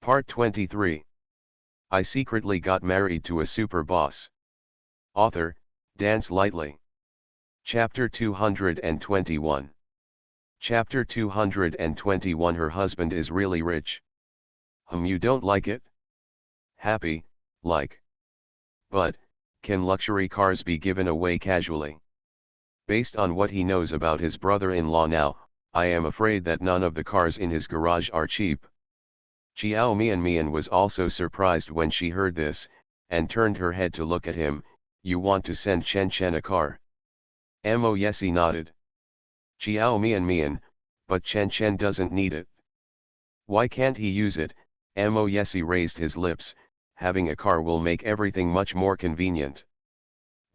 Part 23. I secretly got married to a super boss. Author, Dance Lightly. Chapter 221. Chapter 221. Her husband is really rich. You don't like it? Happy, like. But, can luxury cars be given away casually? Based on what he knows about his brother-in-law now, I am afraid that none of the cars in his garage are cheap. Xiao Mian was also surprised when she heard this, and turned her head to look at him. You want to send Chen Chen a car? Mo yes, he nodded. Xiao Mian, but Chen Chen doesn't need it. Why can't he use it? Mo yes, he raised his lips. Having a car will make everything much more convenient.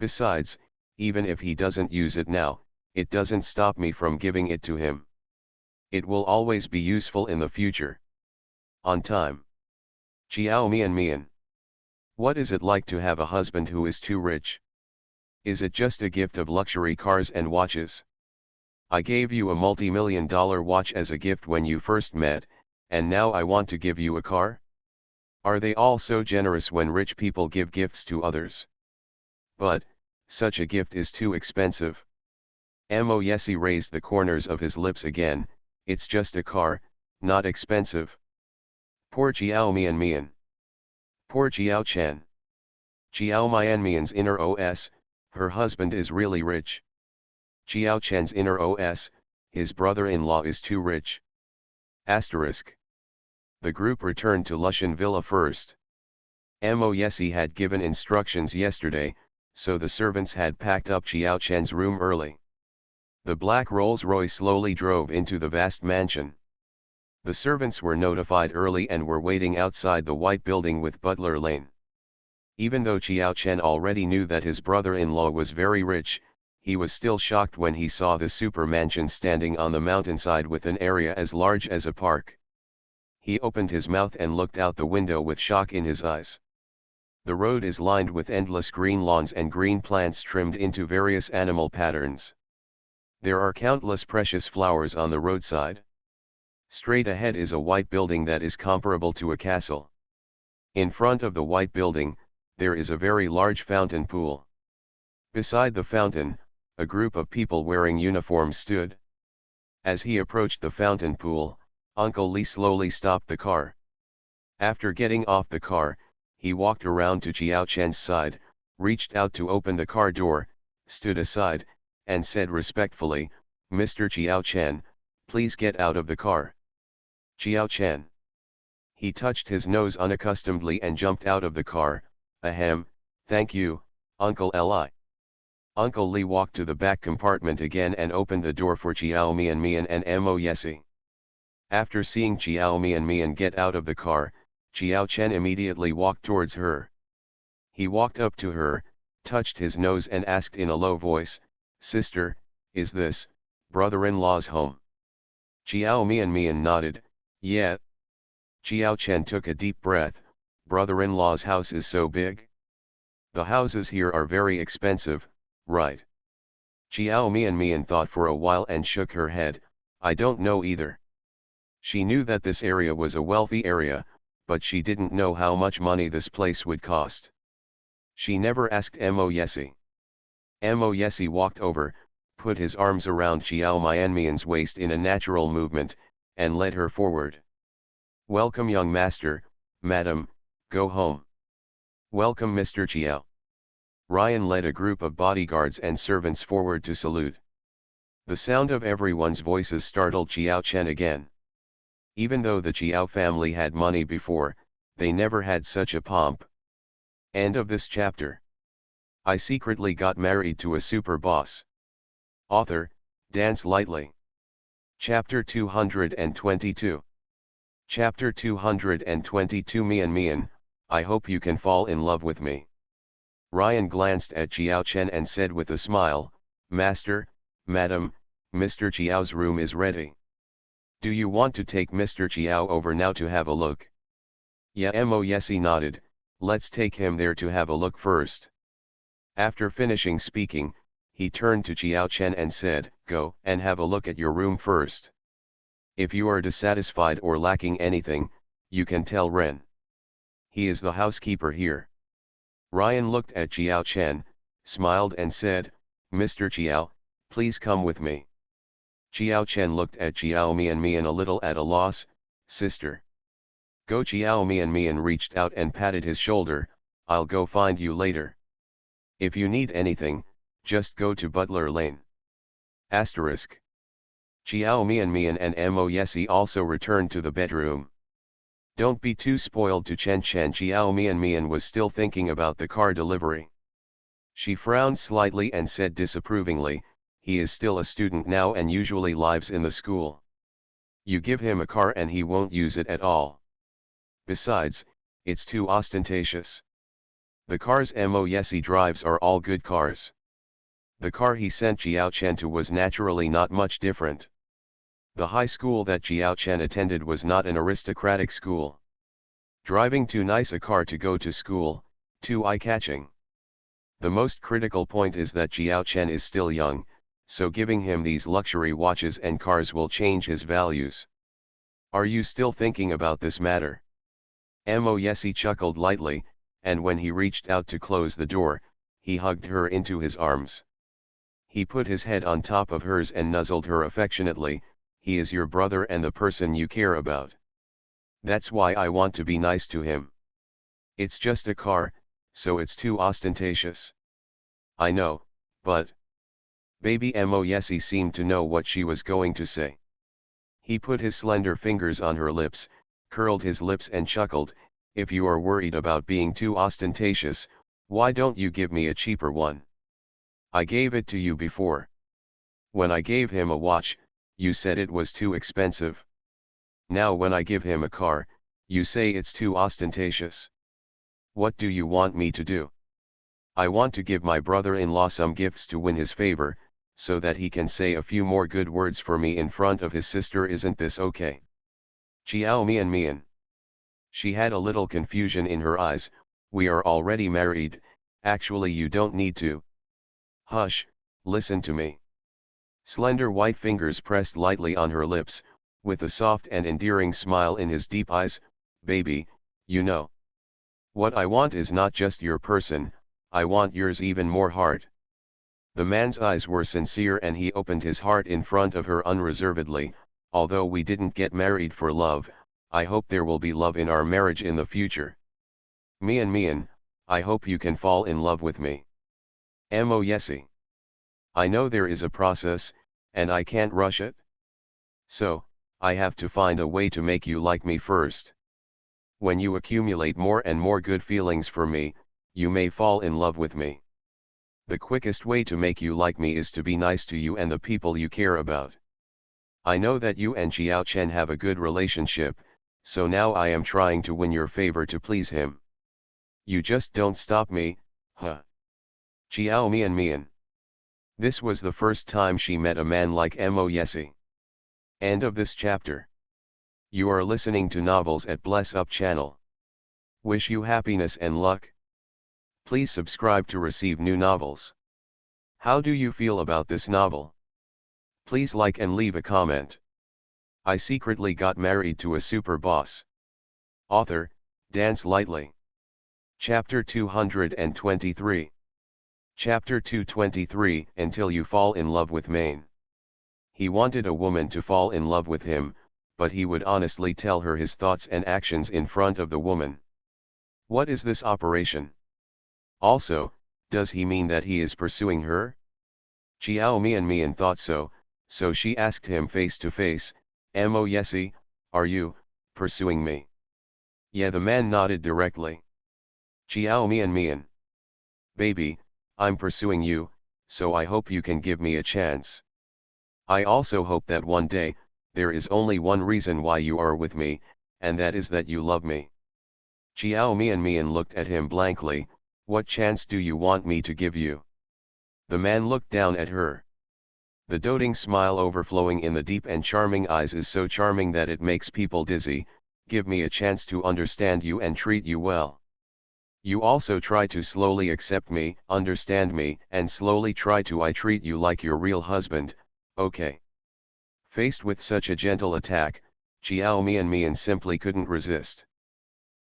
Besides, even if he doesn't use it now, it doesn't stop me from giving it to him. It will always be useful in the future. On time. Xiao Mian. What is it like to have a husband who is too rich? Is it just a gift of luxury cars and watches? I gave you a multi-million-dollar watch as a gift when you first met, and now I want to give you a car? Are they all so generous when rich people give gifts to others? But, such a gift is too expensive. Mo yes, he raised the corners of his lips again. It's just a car, not expensive. Poor Xiao Mian. Poor Xiao Chen. Xiao Mian's inner OS, her husband is really rich. Xiao Chen's inner OS, his brother-in-law is too rich. Asterisk. The group returned to Lushan Villa first. Mo yes, he had given instructions yesterday, so the servants had packed up Xiao Chen's room early. The black Rolls-Royce slowly drove into the vast mansion. The servants were notified early and were waiting outside the white building with Butler Lane. Even though Xiao Chen already knew that his brother-in-law was very rich, he was still shocked when he saw the super mansion standing on the mountainside with an area as large as a park. He opened his mouth and looked out the window with shock in his eyes. The road is lined with endless green lawns and green plants trimmed into various animal patterns. There are countless precious flowers on the roadside. Straight ahead is a white building that is comparable to a castle. In front of the white building, there is a very large fountain pool. Beside the fountain, a group of people wearing uniforms stood. As he approached the fountain pool, Uncle Li slowly stopped the car. After getting off the car, he walked around to Xiao Chen's side, reached out to open the car door, stood aside, and said respectfully, "Mr. Xiao Chen, please get out of the car." Xiao Chen. He touched his nose unaccustomedly and jumped out of the car. Ahem, thank you, Uncle Li. Uncle Li walked to the back compartment again and opened the door for Xiao Mian and Mo Yesi. After seeing Xiao Mian get out of the car, Xiao Chen immediately walked towards her. He walked up to her, touched his nose and asked in a low voice, "Sister, is this brother-in-law's home?" Xiao Mian nodded, "Yeah." Xiao Chen took a deep breath. "Brother-in-law's house is so big? The houses here are very expensive, right?" Xiao Mian thought for a while and shook her head. "I don't know either." She knew that this area was a wealthy area, but she didn't know how much money this place would cost. She never asked Mo Yesi. Mo Yesi walked over, put his arms around Xiao Mian's waist in a natural movement, and led her forward. "Welcome, young master, madam, go home." "Welcome, Mr. Xiao." Ryan led a group of bodyguards and servants forward to salute. The sound of everyone's voices startled Xiao Chen again. Even though the Xiao family had money before, they never had such a pomp. End of this chapter. I secretly got married to a super boss. Author, Dance Lightly. Chapter 222. Chapter 222. Mian, I hope you can fall in love with me. Ryan glanced at Xiao Chen and said with a smile, "Master, madam, Mr. Xiao's room is ready. Do you want to take Mr. Xiao over now to have a look?" "Yeah." Mo Yesi nodded, "Let's take him there to have a look first." After finishing speaking, he turned to Xiao Chen and said, "Go and have a look at your room first. If you are dissatisfied or lacking anything, you can tell Ren. He is the housekeeper here. Ryan looked at Jiao Chen, smiled and said, Mr. Jiao, please come with me. Jiao Chen looked at Jiao Mian a little at a loss. Sister. Go. Jiao Mian reached out and patted his shoulder. I'll go find you later. If you need anything, just go to Butler Lane. Asterisk. Jiao Mian and Mo Yesi also returned to the bedroom. Don't be too spoiled to Chen. Jiao Mian was still thinking about the car delivery. She frowned slightly and said disapprovingly, he is still a student now and usually lives in the school. You give him a car and he won't use it at all. Besides, it's too ostentatious. The cars Mo Yesi drives are all good cars. The car he sent Jiao Chen to was naturally not much different. The high school that Jiao Chen attended was not an aristocratic school. Driving too nice a car to go to school, too eye-catching. The most critical point is that Jiao Chen is still young, so giving him these luxury watches and cars will change his values. Are you still thinking about this matter? Mo Yesi chuckled lightly, and when he reached out to close the door, he hugged her into his arms. He put his head on top of hers and nuzzled her affectionately. He is your brother and the person you care about. That's why I want to be nice to him. It's just a car, so it's too ostentatious. I know, but... Baby Mo Yesi seemed to know what she was going to say. He put his slender fingers on her lips, curled his lips and chuckled, if you are worried about being too ostentatious, why don't you give me a cheaper one? I gave it to you before. When I gave him a watch, you said it was too expensive. Now when I give him a car, you say it's too ostentatious. What do you want me to do? I want to give my brother-in-law some gifts to win his favor, so that he can say a few more good words for me in front of his sister. Isn't this okay? Jiao Mian. She had a little confusion in her eyes. We are already married, actually you don't need to. Hush, listen to me. Slender white fingers pressed lightly on her lips, with a soft and endearing smile in his deep eyes. Baby, you know. What I want is not just your person, I want yours even more heart. The man's eyes were sincere and he opened his heart in front of her unreservedly. Although we didn't get married for love, I hope there will be love in our marriage in the future. Mian, I hope you can fall in love with me. Mo Yesi. I know there is a process, and I can't rush it. So, I have to find a way to make you like me first. When you accumulate more and more good feelings for me, you may fall in love with me. The quickest way to make you like me is to be nice to you and the people you care about. I know that you and Jiao Chen have a good relationship, so now I am trying to win your favor to please him. You just don't stop me, huh? Jiao Mian. This was the first time she met a man like Mo Yesi. End of this chapter. You are listening to Novels at Bless Up channel. Wish you happiness and luck. Please subscribe to receive new novels. How do you feel about this novel? Please like and leave a comment. I secretly got married to a super boss. Author, Dance Lightly. Chapter 223. Chapter 223, Until You Fall in Love with Maine. He wanted a woman to fall in love with him, but he would honestly tell her his thoughts and actions in front of the woman. What is this operation? Also, does he mean that he is pursuing her? Jiao Mian thought so, so she asked him face to face, Mo Yesi, are you pursuing me? Yeah, the man nodded directly. Jiao Mian. Baby, I'm pursuing you, so I hope you can give me a chance. I also hope that one day, there is only one reason why you are with me, and that is that you love me. Jiao Mian looked at him blankly. What chance do you want me to give you? The man looked down at her. The doting smile overflowing in the deep and charming eyes is so charming that it makes people dizzy. Give me a chance to understand you and treat you well. You also try to slowly accept me, understand me, and slowly try to I treat you like your real husband, okay? Faced with such a gentle attack, Chiao Mian simply couldn't resist.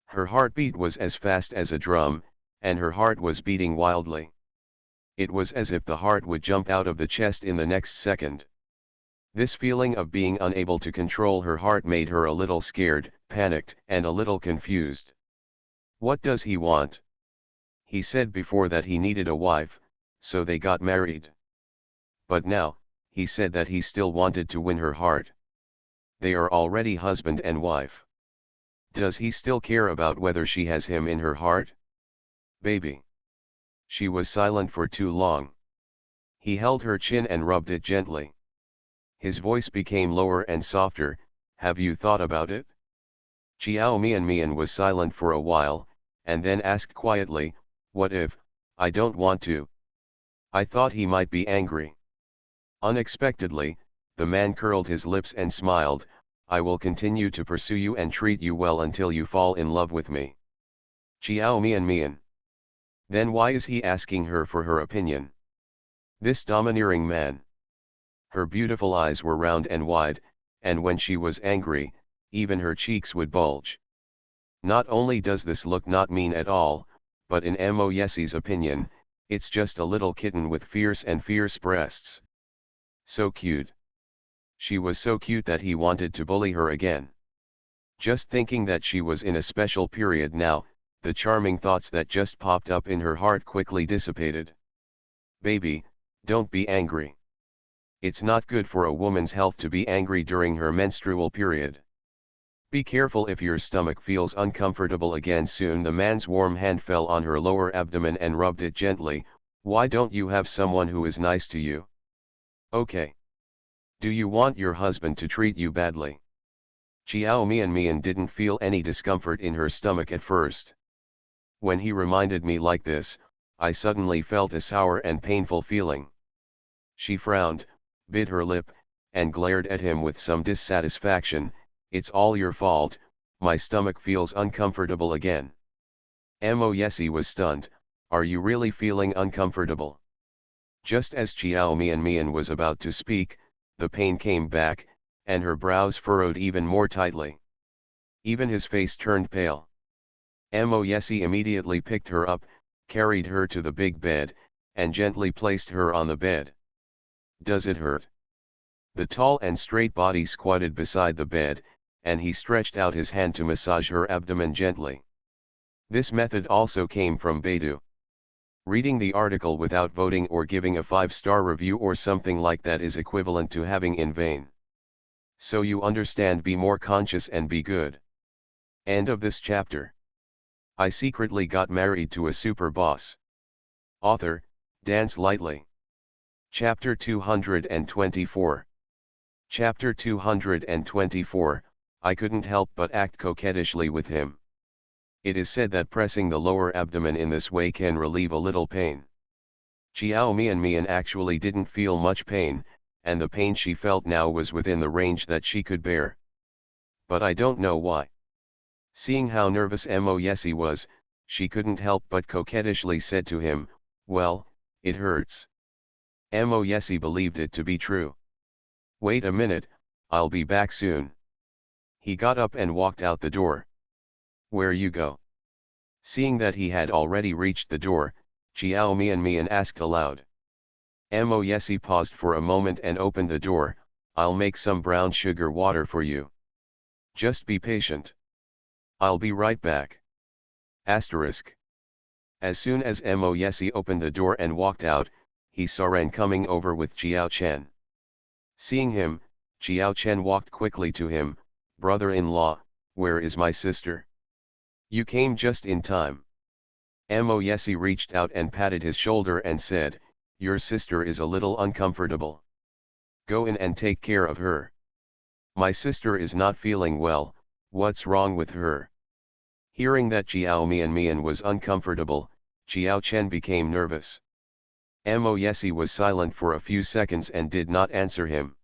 Her heartbeat was as fast as a drum, and her heart was beating wildly. It was as if the heart would jump out of the chest in the next second. This feeling of being unable to control her heart made her a little scared, panicked, and a little confused. What does he want? He said before that he needed a wife, so they got married. But now, he said that he still wanted to win her heart. They are already husband and wife. Does he still care about whether she has him in her heart? Baby. She was silent for too long. He held her chin and rubbed it gently. His voice became lower and softer. Have you thought about it? Chiao Mian was silent for a while, and then asked quietly, what if, I don't want to? I thought he might be angry. Unexpectedly, the man curled his lips and smiled, I will continue to pursue you and treat you well until you fall in love with me. Chiao Mian. Then why is he asking her for her opinion? This domineering man. Her beautiful eyes were round and wide, and when she was angry, even her cheeks would bulge. Not only does this look not mean at all, but in Mo Yesie's opinion, it's just a little kitten with fierce breasts. So cute. She was so cute that he wanted to bully her again. Just thinking that she was in a special period now, the charming thoughts that just popped up in her heart quickly dissipated. Baby, don't be angry. It's not good for a woman's health to be angry during her menstrual period. Be careful if your stomach feels uncomfortable again soon. The man's warm hand fell on her lower abdomen and rubbed it gently. Why don't you have someone who is nice to you? Okay. Do you want your husband to treat you badly? Chiao Mian didn't feel any discomfort in her stomach at first. When he reminded me like this, I suddenly felt a sour and painful feeling. She frowned, bit her lip, and glared at him with some dissatisfaction. It's all your fault, my stomach feels uncomfortable again. Mo Yesie was stunned, are you really feeling uncomfortable? Just as Chiao Mian was about to speak, the pain came back, and her brows furrowed even more tightly. Even his face turned pale. Mo Yesie immediately picked her up, carried her to the big bed, and gently placed her on the bed. Does it hurt? The tall and straight body squatted beside the bed, and he stretched out his hand to massage her abdomen gently. This method also came from Baidu. Reading the article without voting or giving a 5-star review or something like that is equivalent to having in vain. So you understand, be more conscious and be good. End of this chapter. I secretly got married to a super boss. Author, Dance Lightly. Chapter 224. Chapter 224, I couldn't help but act coquettishly with him. It is said that pressing the lower abdomen in this way can relieve a little pain. Chiao Mian actually didn't feel much pain, and the pain she felt now was within the range that she could bear. But I don't know why. Seeing how nervous Mo Yesie was, she couldn't help but coquettishly said to him, well, it hurts. Mo Yesie believed it to be true. Wait a minute, I'll be back soon. He got up and walked out the door. Where you go? Seeing that he had already reached the door, Chiao Mian asked aloud. Mo Yesie paused for a moment and opened the door. I'll make some brown sugar water for you. Just be patient. I'll be right back. Asterisk. As soon as Mo Yesie opened the door and walked out, he saw Ren coming over with Jiao Chen. Seeing him, Jiao Chen walked quickly to him. Brother-in-law, where is my sister? You came just in time. Mo Yesie reached out and patted his shoulder and said, your sister is a little uncomfortable. Go in and take care of her. My sister is not feeling well, what's wrong with her? Hearing that Chiao Mian was uncomfortable, Jiao Chen became nervous. Mo Yesie was silent for a few seconds and did not answer him.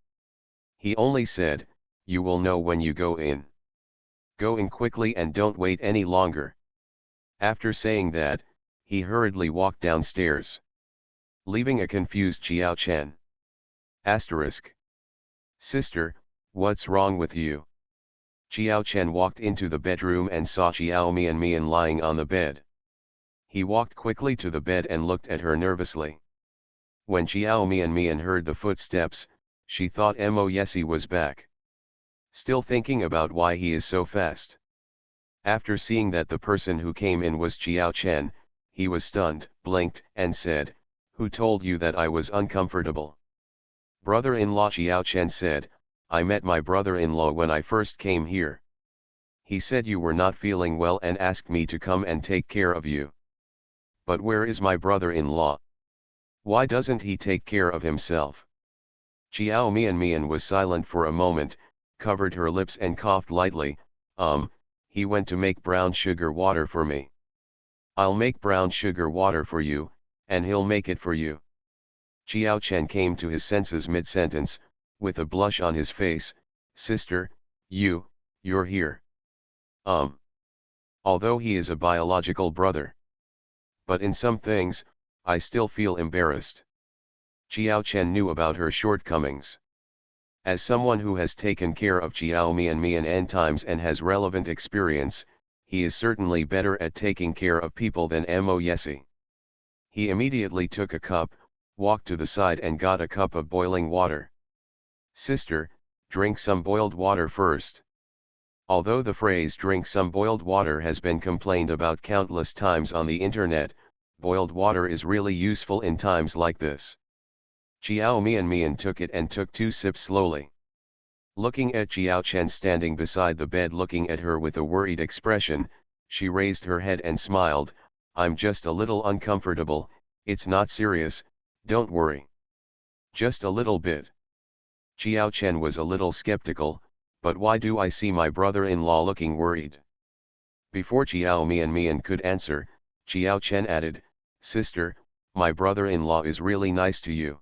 He only said, you will know when you go in. Go in quickly and don't wait any longer. After saying that, he hurriedly walked downstairs, leaving a confused Chiao Chen. Asterisk. Sister, what's wrong with you? Chiao Chen walked into the bedroom and saw Chiao Mian lying on the bed. He walked quickly to the bed and looked at her nervously. When Chiao Mian heard the footsteps, she thought Mo Yesi was back. Still thinking about why he is so fast. After seeing that the person who came in was Chiao Chen, he was stunned, blinked, and said, "Who told you that I was uncomfortable?" Brother-in-law Chiao Chen said, "I met my brother-in-law when I first came here. He said you were not feeling well and asked me to come and take care of you. But where is my brother-in-law? Why doesn't he take care of himself?" Chiao Mian was silent for a moment, covered her lips and coughed lightly. He went to make brown sugar water for me." "I'll make brown sugar water for you, and he'll make it for you." Chiao Chen came to his senses mid-sentence, with a blush on his face. "Sister, you're here." Although he is a biological brother. But in some things, I still feel embarrassed. Chiao Chen knew about her shortcomings. As someone who has taken care of Chiao Mian n times and has relevant experience, he is certainly better at taking care of people than Mo Yesi. He immediately took a cup, walked to the side and got a cup of boiling water. "Sister, drink some boiled water first." Although the phrase "drink some boiled water" has been complained about countless times on the internet, boiled water is really useful in times like this. Chiao Mian took it and took 2 sips slowly. Looking at Chiao Chen standing beside the bed looking at her with a worried expression, she raised her head and smiled. "I'm just a little uncomfortable, it's not serious, don't worry. Just a little bit." Chiao Chen was a little skeptical, "But why do I see my brother-in-law looking worried?" Before Chiao Mian could answer, Chiao Chen added, "Sister, my brother-in-law is really nice to you.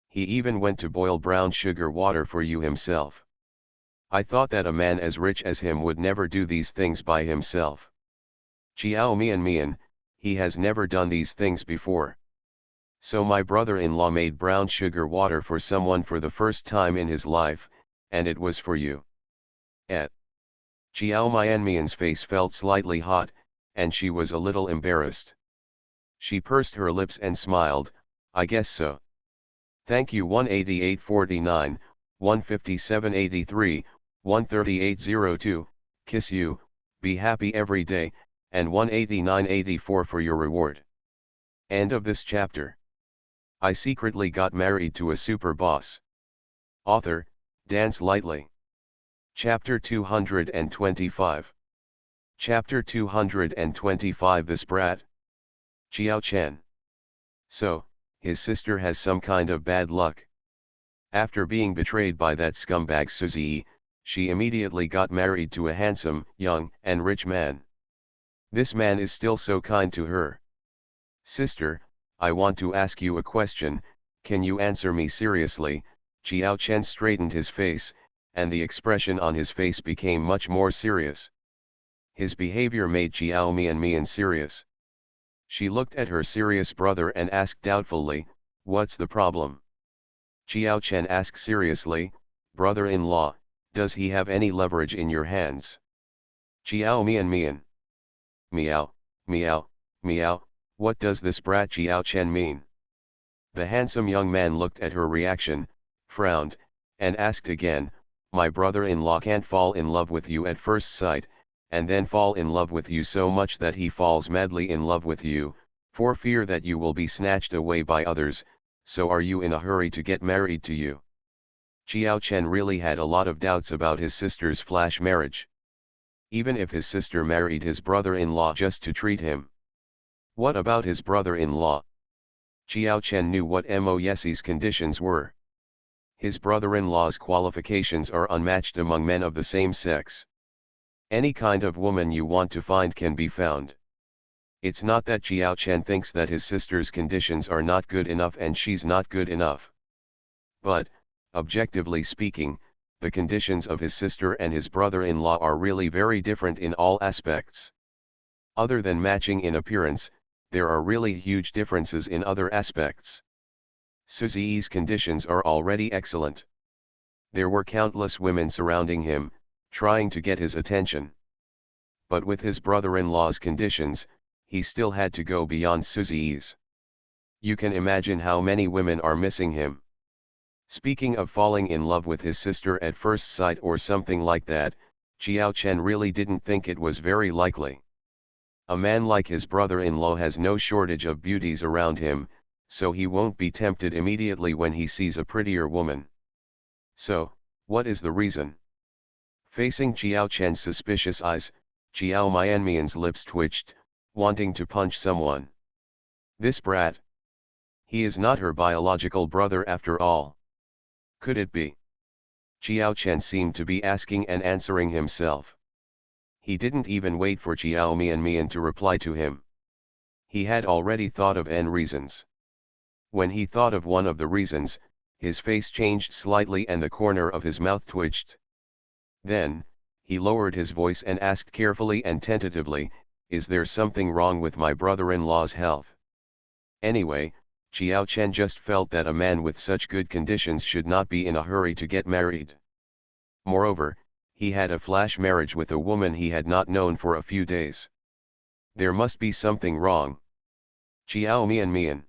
He even went to boil brown sugar water for you himself. I thought that a man as rich as him would never do these things by himself. Chiao Mian, he has never done these things before. So my brother-in-law made brown sugar water for someone for the first time in his life, and it was for you." Chiao Mian's face felt slightly hot, and she was a little embarrassed. She pursed her lips and smiled, "I guess so. Thank you." 188.49, 157.83, 138.02, kiss you, be happy every day, and 189.84 for your reward. End of this chapter. I secretly got married to a super boss. Author, Dance Lightly. Chapter 225. Chapter 225. This brat. Chiao Chen. So, his sister has some kind of bad luck. After being betrayed by that scumbag Suzy, she immediately got married to a handsome, young, and rich man. This man is still so kind to her. "Sister, I want to ask you a question, can you answer me seriously?" Chiao Chen straightened his face, and the expression on his face became much more serious. His behavior made Chiao Mian serious. She looked at her serious brother and asked doubtfully, "What's the problem?" Chiao Chen asked seriously, "Brother-in-law, does he have any leverage in your hands?" Chiao Mian. Meow, meow, meow, what does this brat Chiao Chen mean? The handsome young man looked at her reaction, frowned, and asked again, "My brother-in-law can't fall in love with you at first sight, and then fall in love with you so much that he falls madly in love with you, for fear that you will be snatched away by others, so are you in a hurry to get married to you?" Chiao Chen really had a lot of doubts about his sister's flash marriage. Even if his sister married his brother-in-law just to treat him. What about his brother-in-law? Chiao Chen knew what Mo Yesi's conditions were. His brother-in-law's qualifications are unmatched among men of the same sex. Any kind of woman you want to find can be found. It's not that Chiao Chen thinks that his sister's conditions are not good enough and she's not good enough. But, objectively speaking, the conditions of his sister and his brother-in-law are really very different in all aspects. Other than matching in appearance, there are really huge differences in other aspects. Suzy's conditions are already excellent. There were countless women surrounding him, trying to get his attention. But with his brother-in-law's conditions, he still had to go beyond Susie's. You can imagine how many women are missing him. Speaking of falling in love with his sister at first sight or something like that, Chiao Chen really didn't think it was very likely. A man like his brother-in-law has no shortage of beauties around him, so he won't be tempted immediately when he sees a prettier woman. So, what is the reason? Facing Chiao Chen's suspicious eyes, Chiao Mianmian's lips twitched, wanting to punch someone. This brat. He is not her biological brother after all. Could it be? Chiao Chen seemed to be asking and answering himself. He didn't even wait for Chiao Mianmian to reply to him. He had already thought of n reasons. When he thought of one of the reasons, his face changed slightly and the corner of his mouth twitched. Then, he lowered his voice and asked carefully and tentatively, "Is there something wrong with my brother-in-law's health?" Anyway, Chiao Chen just felt that a man with such good conditions should not be in a hurry to get married. Moreover, he had a flash marriage with a woman he had not known for a few days. There must be something wrong. Chiao Mianmian.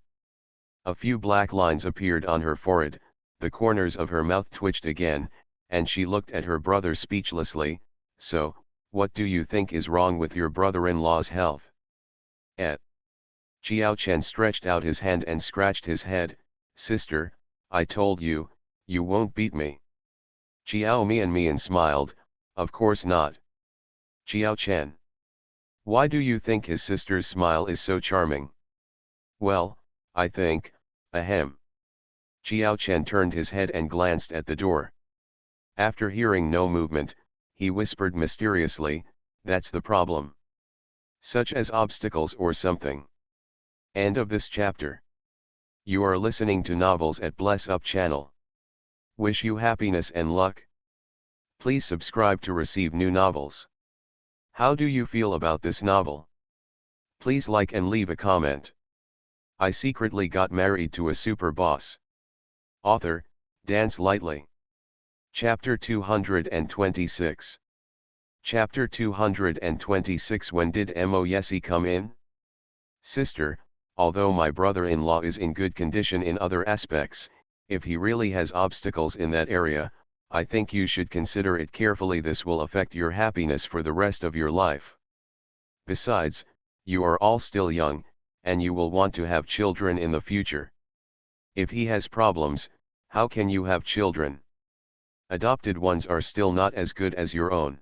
A few black lines appeared on her forehead, the corners of her mouth twitched again, and she looked at her brother speechlessly. "So, what do you think is wrong with your brother-in-law's health?" Chiao Chen stretched out his hand and scratched his head. "Sister, I told you, you won't beat me." Chiao Mianmian smiled, "Of course not." Chiao Chen. "Why do you think his sister's smile is so charming?" "Well, I think, ahem." Chiao Chen turned his head and glanced at the door. After hearing no movement, he whispered mysteriously, "That's the problem. Such as obstacles or something." End of this chapter. You are listening to Novels at Bless Up channel. Wish you happiness and luck. Please subscribe to receive new novels. How do you feel about this novel? Please like and leave a comment. I secretly got married to a super boss. Author, Dance Lightly. Chapter 226. Chapter 226. When did Mo Yesi come in? Sister, although my brother-in-law is in good condition in other aspects, if he really has obstacles in that area, I think you should consider it carefully. This will affect your happiness for the rest of your life. Besides, you are all still young, and you will want to have children in the future. If he has problems, how can you have children? Adopted ones are still not as good as your own.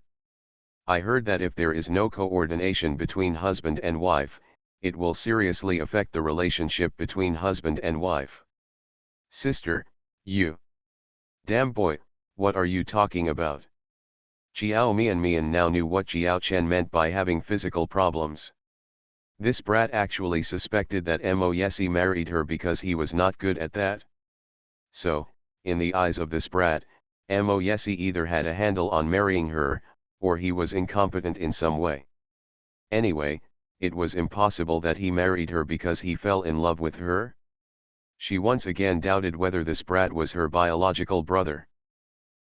I heard that if there is no coordination between husband and wife, it will seriously affect the relationship between husband and wife. Sister, you. Damn boy, what are you talking about? Chiao Mianmian now knew what Chiao Chen meant by having physical problems. This brat actually suspected that Mo Yesi married her because he was not good at that. So, in the eyes of this brat, Mo Yesi either had a handle on marrying her, or he was incompetent in some way. Anyway, it was impossible that he married her because he fell in love with her. She once again doubted whether this brat was her biological brother.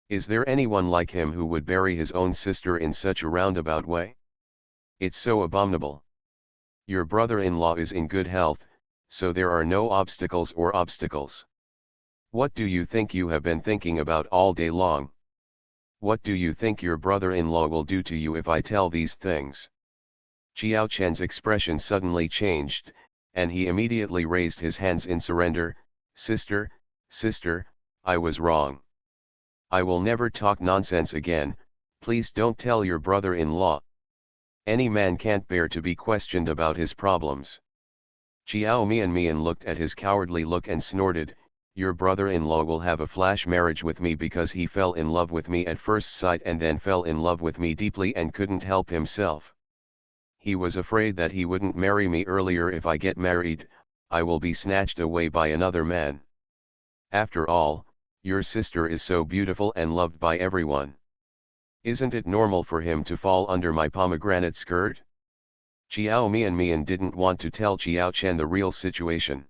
Is there anyone like him who would bury his own sister in such a roundabout way? It's so abominable. Your brother-in-law is in good health, so there are no obstacles or obstacles. What do you think you have been thinking about all day long? What do you think your brother-in-law will do to you if I tell these things? Chiao Chen's expression suddenly changed, and he immediately raised his hands in surrender. Sister, I was wrong. I will never talk nonsense again. Please don't tell your brother-in-law. Any man can't bear to be questioned about his problems. Chiao Mianmian looked at his cowardly look and snorted, your brother-in-law will have a flash marriage with me because he fell in love with me at first sight and then fell in love with me deeply and couldn't help himself. He was afraid that he wouldn't marry me earlier. If I get married, I will be snatched away by another man. After all, your sister is so beautiful and loved by everyone. Isn't it normal for him to fall under my pomegranate skirt? Chiao Mianmian didn't want to tell Chiao Chen the real situation.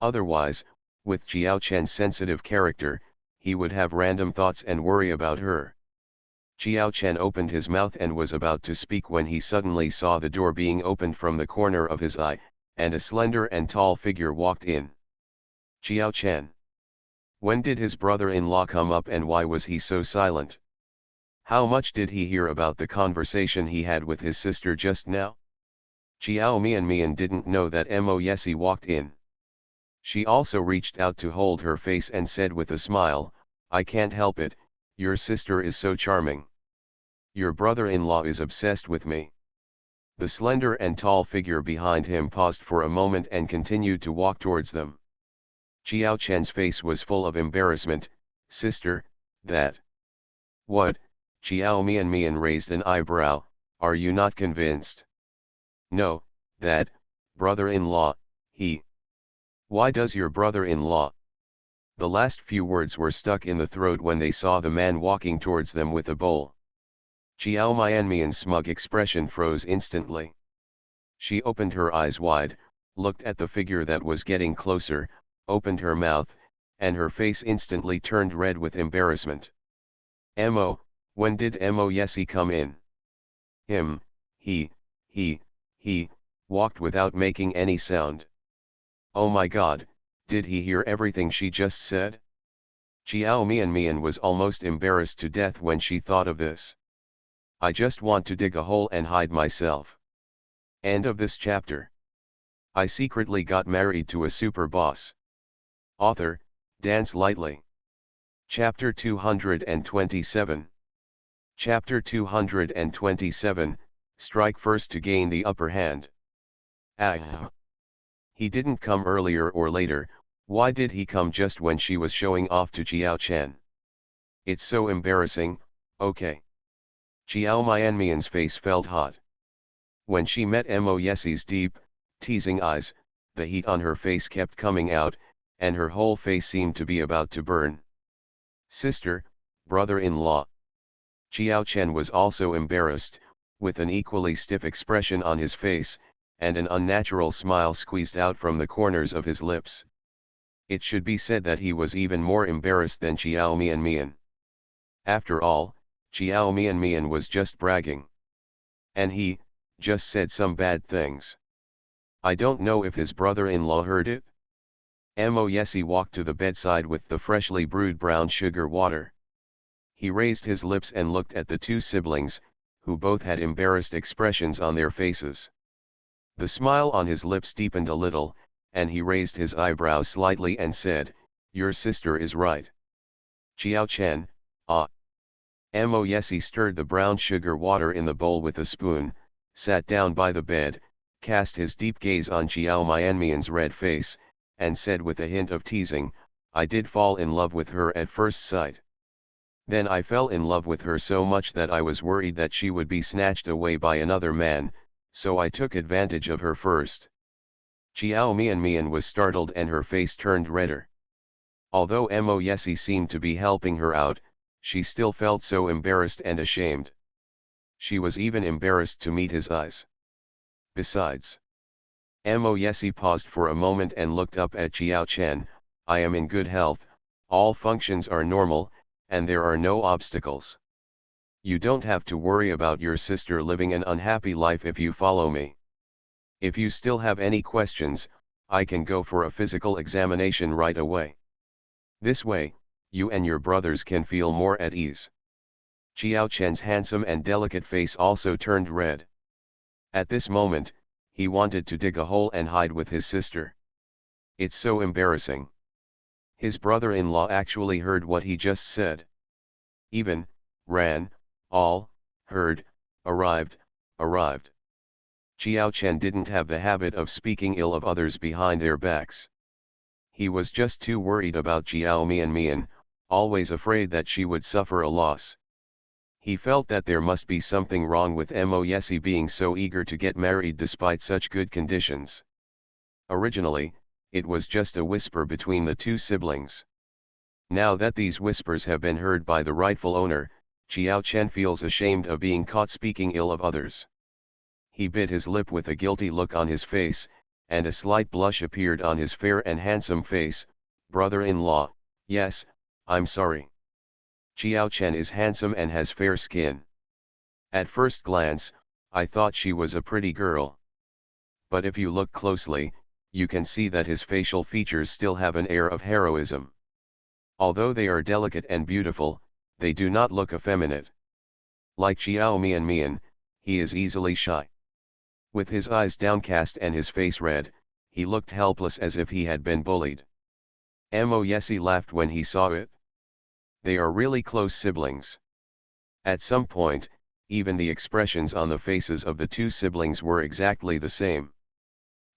Otherwise, with Chiao Chen's sensitive character, he would have random thoughts and worry about her. Chiao Chen opened his mouth and was about to speak when he suddenly saw the door being opened from the corner of his eye, and a slender and tall figure walked in. Chiao Chen. When did his brother-in-law come up and why was he so silent? How much did he hear about the conversation he had with his sister just now? Chiao Mian didn't know that Mo Yesi walked in. She also reached out to hold her face and said with a smile, "I can't help it, your sister is so charming. Your brother-in-law is obsessed with me." The slender and tall figure behind him paused for a moment and continued to walk towards them. Chiao Chen's face was full of embarrassment. "Sister, that..." "What?" Chiao Mian raised an eyebrow. "Are you not convinced?" "No, that, brother-in-law, he..." "Why does your brother-in-law..." The last few words were stuck in the throat when they saw the man walking towards them with a bowl. Chiao Mian's smug expression froze instantly. She opened her eyes wide, looked at the figure that was getting closer, opened her mouth, and her face instantly turned red with embarrassment. "Mo, when did Mo Yesi come in?" "Him, he walked without making any sound." "Oh my God, did he hear everything she just said?" Chiao Mian was almost embarrassed to death when she thought of this. "I just want to dig a hole and hide myself." End of this chapter. I secretly got married to a super boss. Author, Dance Lightly. Chapter 227. Chapter 227, Strike First to Gain the Upper Hand. Ah. He didn't come earlier or later. Why did he come just when she was showing off to Chiao Chen? It's so embarrassing. Okay. Chiao Mian's face felt hot. When she met Mo Yesi's deep, teasing eyes, the heat on her face kept coming out, and her whole face seemed to be about to burn. "Sister, brother-in-law." Chiao Chen was also embarrassed, with an equally stiff expression on his face, and an unnatural smile squeezed out from the corners of his lips. It should be said that he was even more embarrassed than Chiao Mian. After all, Chiao Mian was just bragging. And he, just said some bad things. I don't know if his brother-in-law heard it. Mo Yesi walked to the bedside with the freshly brewed brown sugar water. He raised his lips and looked at the two siblings, who both had embarrassed expressions on their faces. The smile on his lips deepened a little, and he raised his eyebrows slightly and said, "Your sister is right." "Chiao Chen, ah." Mo Yesi stirred the brown sugar water in the bowl with a spoon, sat down by the bed, cast his deep gaze on Chiao Mian's red face, and said with a hint of teasing, "I did fall in love with her at first sight. Then I fell in love with her so much that I was worried that she would be snatched away by another man, so I took advantage of her first." Chiao Mian was startled and her face turned redder. Although Mo Yesi seemed to be helping her out, she still felt so embarrassed and ashamed. She was even embarrassed to meet his eyes. Besides, Mo Yesi paused for a moment and looked up at Chiao Chen. "I am in good health, all functions are normal, and there are no obstacles. You don't have to worry about your sister living an unhappy life if you follow me. If you still have any questions, I can go for a physical examination right away. This way, you and your brothers can feel more at ease." Chiao Chen's handsome and delicate face also turned red. At this moment, he wanted to dig a hole and hide with his sister. It's so embarrassing. His brother-in-law actually heard what he just said. Even, ran, all, heard, arrived. Chiao Chen didn't have the habit of speaking ill of others behind their backs. He was just too worried about Chiao Mian, always afraid that she would suffer a loss. He felt that there must be something wrong with Mo Yesi being so eager to get married despite such good conditions. Originally, it was just a whisper between the two siblings. Now that these whispers have been heard by the rightful owner, Chiao Chen feels ashamed of being caught speaking ill of others. He bit his lip with a guilty look on his face, and a slight blush appeared on his fair and handsome face. "Brother-in-law, yes, I'm sorry." Qiao Chen is handsome and has fair skin. At first glance, I thought she was a pretty girl. But if you look closely, you can see that his facial features still have an air of heroism. Although they are delicate and beautiful, they do not look effeminate. Like Xiao Mian, he is easily shy. With his eyes downcast and his face red, he looked helpless as if he had been bullied. Mo Yesi laughed when he saw it. They are really close siblings. At some point, even the expressions on the faces of the two siblings were exactly the same.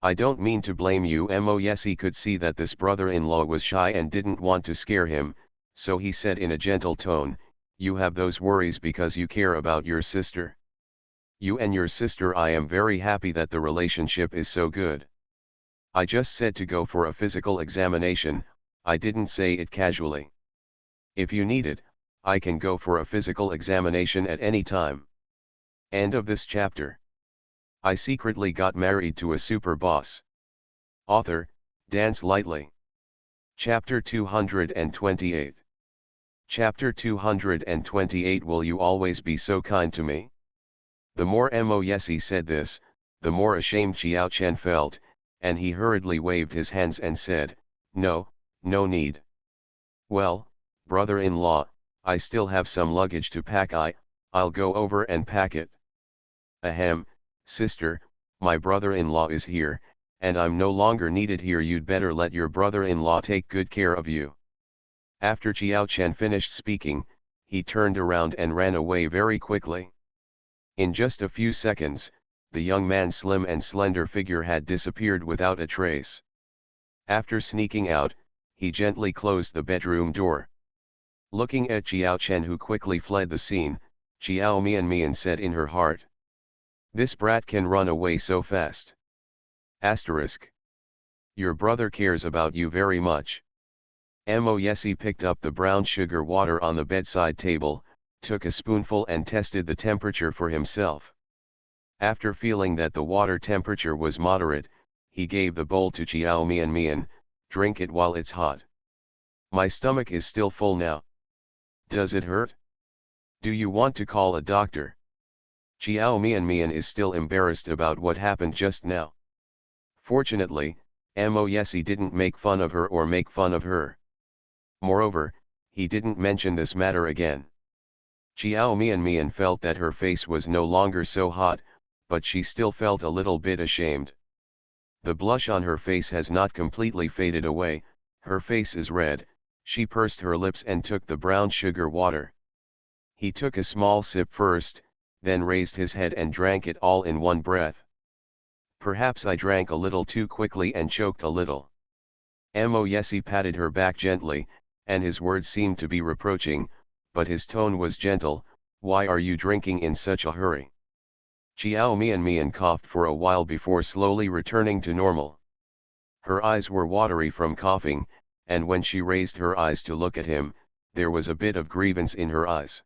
I don't mean to blame you. Mo Yesi could see that this brother-in-law was shy and didn't want to scare him, so he said in a gentle tone, "You have those worries because you care about your sister. You and your sister, I am very happy that the relationship is so good. I just said to go for a physical examination, I didn't say it casually. If you need it, I can go for a physical examination at any time." End of this chapter. I secretly got married to a super boss. Author, Dance Lightly. Chapter 228. Chapter 228. Will you always be so kind to me? The more Mo Yesi said this, the more ashamed Qiao Chen felt, and he hurriedly waved his hands and said, "No, no need. Well, brother-in-law, I still have some luggage to pack. I'll go over and pack it." "Ahem, sister, my brother-in-law is here, and I'm no longer needed here. You'd better let your brother-in-law take good care of you." After Qiao Chen finished speaking, he turned around and ran away very quickly. In just a few seconds, the young man's slim and slender figure had disappeared without a trace. After sneaking out, he gently closed the bedroom door. Looking at Qiao Chen, who quickly fled the scene, Xiao Mian said in her heart, "This brat can run away so fast." Asterisk. Your brother cares about you very much. Mo Yesi picked up the brown sugar water on the bedside table, took a spoonful and tested the temperature for himself. After feeling that the water temperature was moderate, he gave the bowl to Xiao Mian, "Drink it while it's hot. My stomach is still full now." "Does it hurt? Do you want to call a doctor?" Xiao Mian is still embarrassed about what happened just now. Fortunately, Mo Yesi didn't make fun of her or make fun of her. Moreover, he didn't mention this matter again. Xiao Mian felt that her face was no longer so hot, but she still felt a little bit ashamed. The blush on her face has not completely faded away, her face is red. She pursed her lips and took the brown sugar water. He took a small sip first, then raised his head and drank it all in one breath. "Perhaps I drank a little too quickly and choked a little." Mo Yesi patted her back gently, and his words seemed to be reproaching, but his tone was gentle. "Why are you drinking in such a hurry?" Xiao Mian coughed for a while before slowly returning to normal. Her eyes were watery from coughing, and when she raised her eyes to look at him, there was a bit of grievance in her eyes.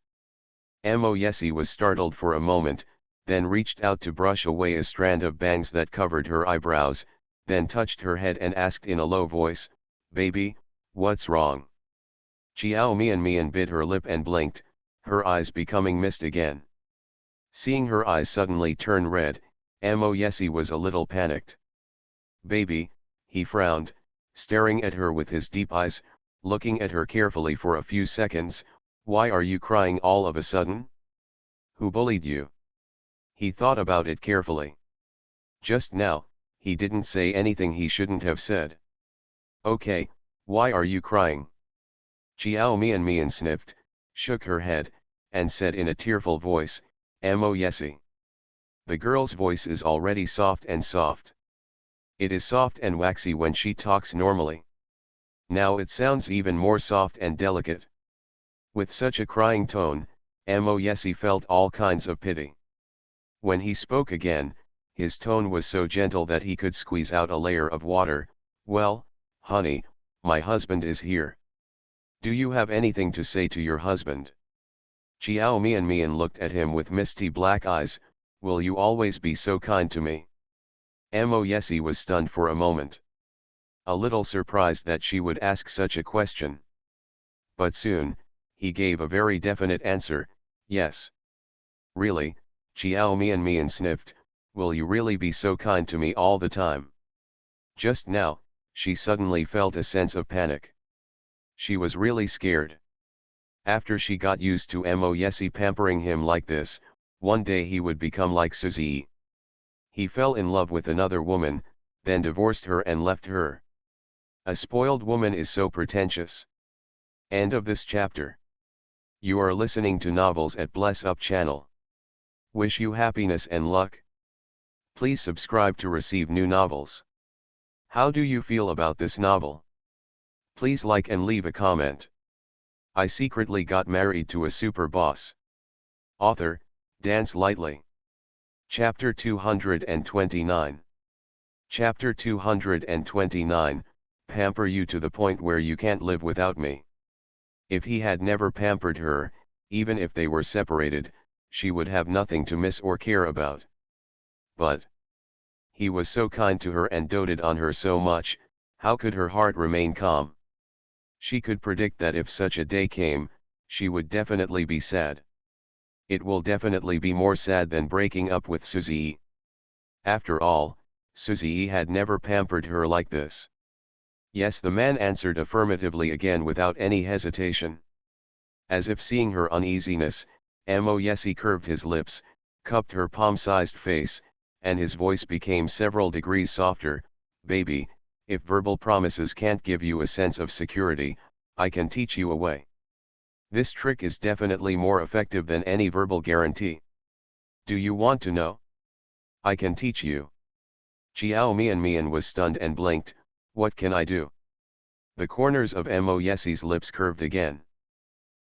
Mo Yesi was startled for a moment, then reached out to brush away a strand of bangs that covered her eyebrows, then touched her head and asked in a low voice, "Baby, what's wrong?" Xiao Mian bit her lip and blinked, her eyes becoming mist again. Seeing her eyes suddenly turn red, Mo Yesi was a little panicked. "Baby," he frowned, staring at her with his deep eyes, looking at her carefully for a few seconds. "Why are you crying all of a sudden? Who bullied you?" He thought about it carefully. Just now, he didn't say anything he shouldn't have said. "Okay, why are you crying?" Xiao Mian sniffed, shook her head, and said in a tearful voice, "Mo Yesi." The girl's voice is already soft and soft. It is soft and waxy when she talks normally. Now it sounds even more soft and delicate. With such a crying tone, Mo Yesi felt all kinds of pity. When he spoke again, his tone was so gentle that he could squeeze out a layer of water. "Well, honey, my husband is here. Do you have anything to say to your husband?" Xiao Mian looked at him with misty black eyes. "Will you always be so kind to me?" Mo Yesi was stunned for a moment. A little surprised that she would ask such a question. But soon, he gave a very definite answer, yes. Really, Chiao Mian sniffed, will you really be so kind to me all the time? Just now, she suddenly felt a sense of panic. She was really scared. After she got used to Moyesi pampering him like this, one day he would become like Suzy. He fell in love with another woman, then divorced her and left her. A spoiled woman is so pretentious. End of this chapter. You are listening to Novels at Bless Up channel. Wish you happiness and luck. Please subscribe to receive new novels. How do you feel about this novel? Please like and leave a comment. I secretly got married to a super boss. Author, Dance Lightly. Chapter 229. Chapter 229, Pamper you to the point where you can't live without me. If he had never pampered her, even if they were separated, she would have nothing to miss or care about. But he was so kind to her and doted on her so much, how could her heart remain calm? She could predict that if such a day came, she would definitely be sad. It will definitely be more sad than breaking up with Suzy. After all, Suzy had never pampered her like this. Yes, the man answered affirmatively again without any hesitation. As if seeing her uneasiness, Moyesi curved his lips, cupped her palm-sized face, and his voice became several degrees softer. Baby, if verbal promises can't give you a sense of security, I can teach you a way. This trick is definitely more effective than any verbal guarantee. Do you want to know? I can teach you. Chiao Mian was stunned and blinked. What can I do? The corners of Moyesi's lips curved again.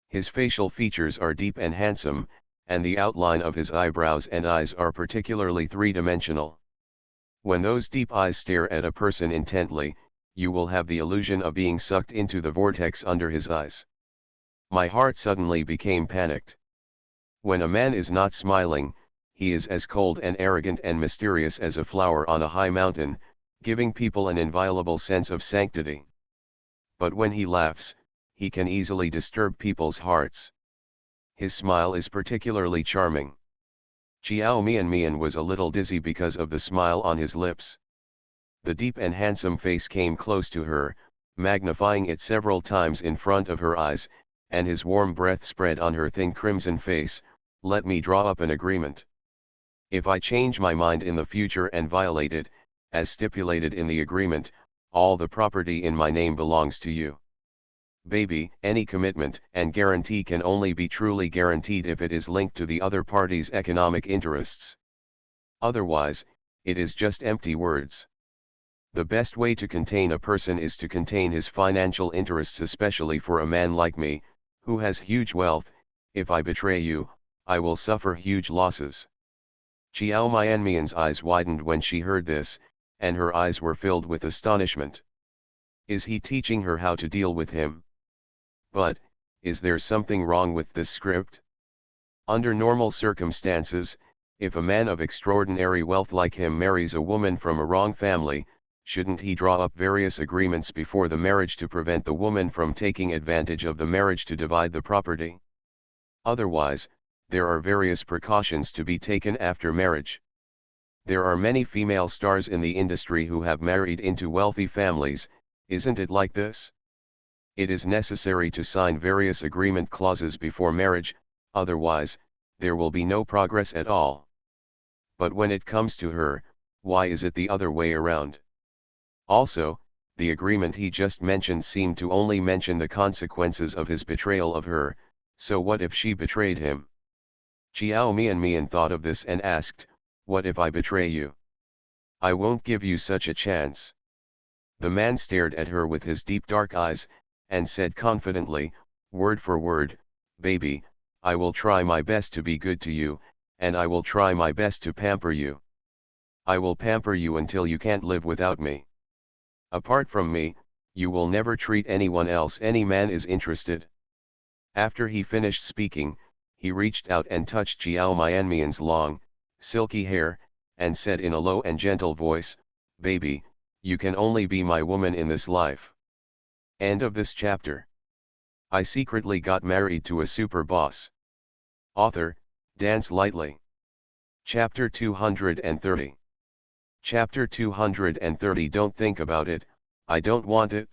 His facial features are deep and handsome, and the outline of his eyebrows and eyes are particularly three-dimensional. When those deep eyes stare at a person intently, you will have the illusion of being sucked into the vortex under his eyes. My heart suddenly became panicked. When a man is not smiling, he is as cold and arrogant and mysterious as a flower on a high mountain, giving people an inviolable sense of sanctity. But when he laughs, he can easily disturb people's hearts. His smile is particularly charming. Chiao Mian was a little dizzy because of the smile on his lips. The deep and handsome face came close to her, magnifying it several times in front of her eyes, and his warm breath spread on her thin crimson face. Let me draw up an agreement. If I change my mind in the future and violate it, as stipulated in the agreement, all the property in my name belongs to you. Baby, any commitment and guarantee can only be truly guaranteed if it is linked to the other party's economic interests. Otherwise, it is just empty words. The best way to contain a person is to contain his financial interests, especially for a man like me, who has huge wealth. If I betray you, I will suffer huge losses. Chiao Mian's eyes widened when she heard this, and her eyes were filled with astonishment. Is he teaching her how to deal with him? But, is there something wrong with this script? Under normal circumstances, if a man of extraordinary wealth like him marries a woman from a wrong family, shouldn't he draw up various agreements before the marriage to prevent the woman from taking advantage of the marriage to divide the property? Otherwise, there are various precautions to be taken after marriage. There are many female stars in the industry who have married into wealthy families, isn't it like this? It is necessary to sign various agreement clauses before marriage, otherwise, there will be no progress at all. But when it comes to her, why is it the other way around? Also, the agreement he just mentioned seemed to only mention the consequences of his betrayal of her, so what if she betrayed him? Chiao Mian thought of this and asked, what if I betray you? I won't give you such a chance. The man stared at her with his deep dark eyes, and said confidently, word for word, baby, I will try my best to be good to you, and I will try my best to pamper you. I will pamper you until you can't live without me. Apart from me, you will never treat anyone else any man is interested. After he finished speaking, he reached out and touched Chiao Mian's long, silky hair, and said in a low and gentle voice, baby, you can only be my woman in this life. End of this chapter. I secretly got married to a super boss. Author, Dance Lightly. Chapter 230. Chapter 230. Don't think about it, I don't want it.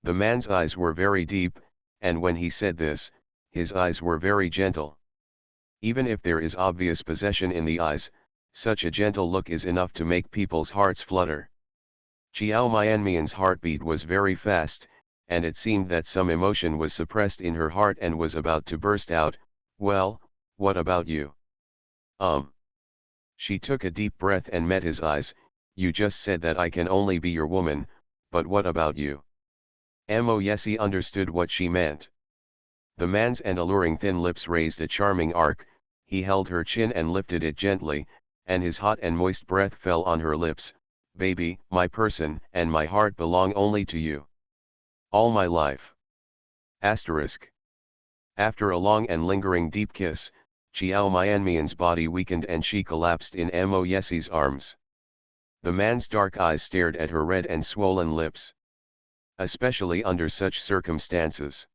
The man's eyes were very deep, and when he said this, his eyes were very gentle. Even if there is obvious possession in the eyes, such a gentle look is enough to make people's hearts flutter. Chiao Mianmian's heartbeat was very fast, and it seemed that some emotion was suppressed in her heart and was about to burst out. Well, what about you? She took a deep breath and met his eyes. You just said that I can only be your woman, but what about you? Mo Yesi understood what she meant. The man's alluring thin lips raised a charming arc, he held her chin and lifted it gently, and his hot and moist breath fell on her lips. Baby, my person and my heart belong only to you. All my life. Asterisk. After a long and lingering deep kiss, Chiao Mianmian's body weakened and she collapsed in Mo Yesi's arms. The man's dark eyes stared at her red and swollen lips. Especially under such circumstances.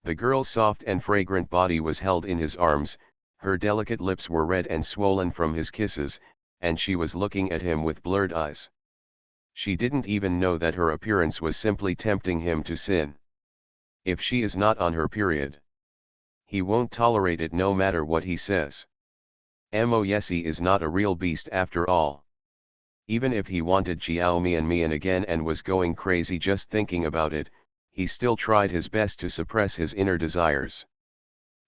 The girl's soft and fragrant body was held in his arms, her delicate lips were red and swollen from his kisses, and she was looking at him with blurred eyes. She didn't even know that her appearance was simply tempting him to sin. If she is not on her period, he won't tolerate it no matter what he says. Mo Yesi is not a real beast after all. Even if he wanted Chiao Mian again and was going crazy just thinking about it, he still tried his best to suppress his inner desires.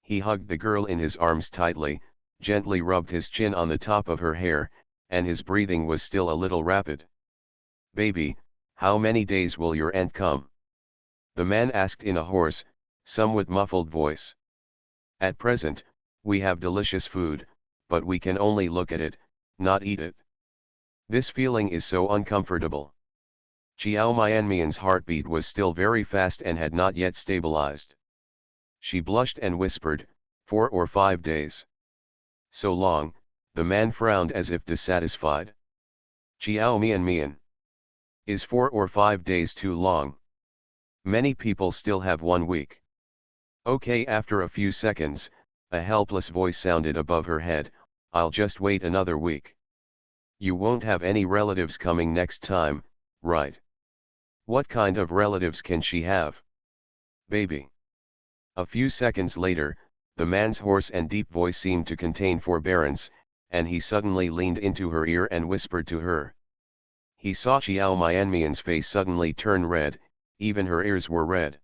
He hugged the girl in his arms tightly, gently rubbed his chin on the top of her hair, and his breathing was still a little rapid. Baby, how many days will your end come? The man asked in a hoarse, somewhat muffled voice. At present, we have delicious food, but we can only look at it, not eat it. This feeling is so uncomfortable. Chiao Mianmian's heartbeat was still very fast and had not yet stabilized. She blushed and whispered, 4 or 5 days. So long, the man frowned as if dissatisfied. Chiao Mian. Is 4 or 5 days too long? Many people still have 1 week. Okay, after a few seconds, a helpless voice sounded above her head, I'll just wait another week. You won't have any relatives coming next time, right? What kind of relatives can she have? Baby. A few seconds later, the man's hoarse and deep voice seemed to contain forbearance, and he suddenly leaned into her ear and whispered to her. He saw Chiao Mianmian's face suddenly turn red, even her ears were red.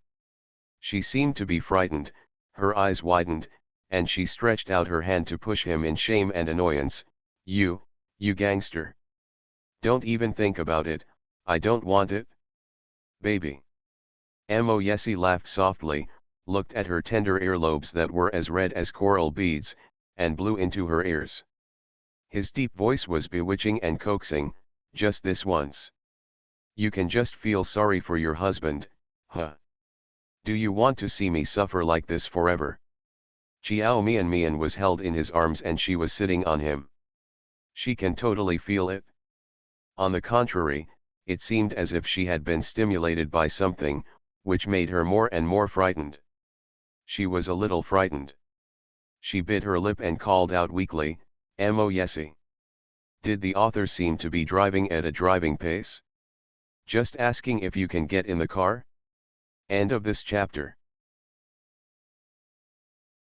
She seemed to be frightened, her eyes widened, and she stretched out her hand to push him in shame and annoyance. You gangster. Don't even think about it, I don't want it. Baby. Mo Yesi laughed softly, looked at her tender earlobes that were as red as coral beads, and blew into her ears. His deep voice was bewitching and coaxing, just this once. You can just feel sorry for your husband, huh? Do you want to see me suffer like this forever? Chiao Mian was held in his arms and she was sitting on him. She can totally feel it. On the contrary, it seemed as if she had been stimulated by something, which made her more and more frightened. She was a little frightened. She bit her lip and called out weakly, Mo Yesi. Did the author seem to be driving at a driving pace? Just asking if you can get in the car? End of this chapter.